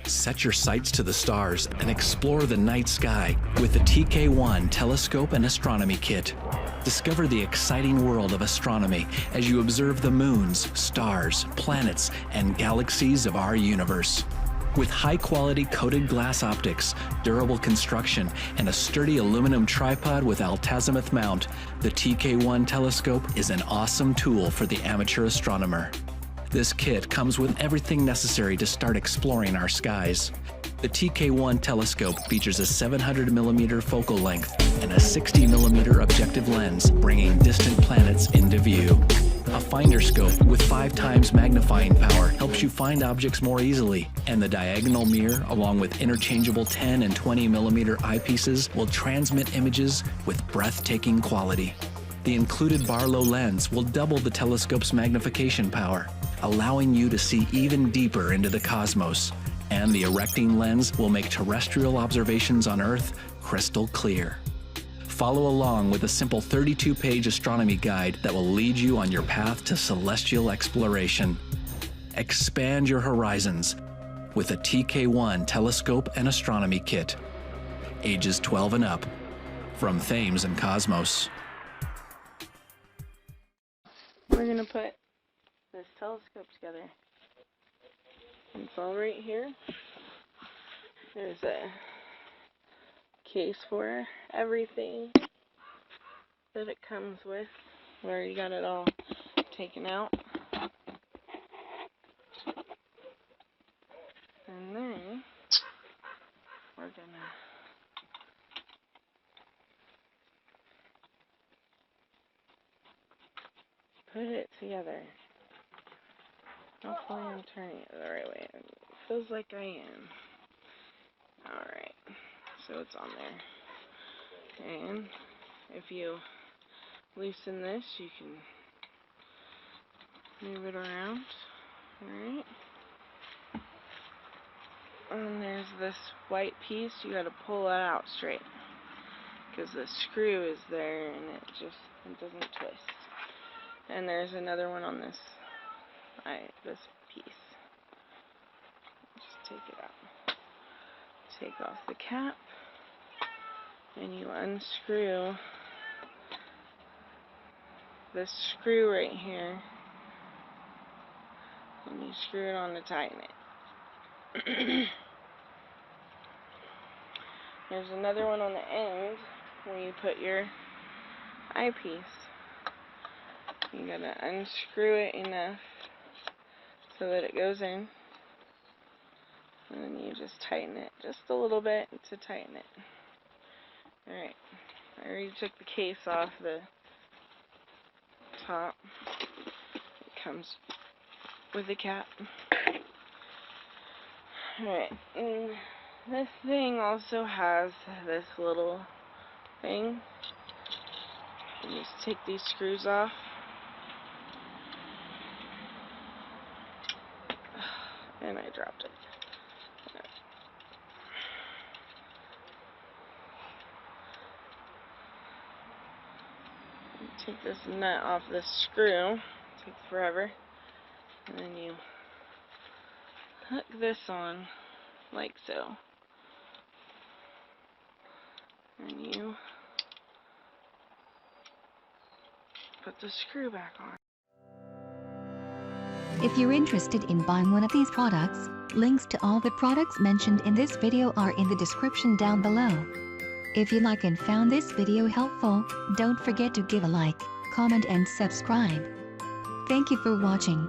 Set your sights to the stars and explore the night sky with the TK1 Telescope and Astronomy Kit. Discover the exciting world of astronomy as you observe the moons, stars, planets, and galaxies of our universe. With high-quality coated glass optics, durable construction, and a sturdy aluminum tripod with altazimuth mount, the TK1 telescope is an awesome tool for the amateur astronomer. This kit comes with everything necessary to start exploring our skies. The TK1 telescope features a 700mm focal length and a 60mm objective lens, bringing distant planets into view. A finder scope with 5 times magnifying power helps you find objects more easily, and the diagonal mirror, along with interchangeable 10 and 20mm eyepieces, will transmit images with breathtaking quality. The included Barlow lens will double the telescope's magnification power, allowing you to see even deeper into the cosmos, and the erecting lens will make terrestrial observations on Earth crystal clear. Follow along with a simple 32-page astronomy guide that will lead you on your path to celestial exploration. Expand your horizons with a TK1 Telescope and Astronomy Kit. Ages 12 and up. From Thames and Cosmos. We're going to put this telescope together. It's all right here. There's a case for everything that it comes with, where you got it all taken out. And then we're gonna put it together. Hopefully I'm turning it the right way. It feels like I am. Alright, so it's on there. And if you loosen this, you can move it around. Alright. And there's this white piece, you gotta pull that out straight, because the screw is there and it doesn't twist. And there's another one on this piece. Just take it out. Take off the cap, and you unscrew this screw right here, and you screw it on to tighten it. There's another one on the end where you put your eyepiece. You gotta unscrew it enough so that it goes in, and then you just tighten it just a little bit to tighten it. Alright, I already took the case off the top. It comes with a cap. Alright, and this thing also has this little thing. You just take these screws off. And I dropped it. Take this nut off this screw. It takes forever. And then you hook this on like so. And you put the screw back on. If you're interested in buying one of these products, links to all the products mentioned in this video are in the description down below. If you like and found this video helpful, don't forget to give a like, comment and subscribe. Thank you for watching.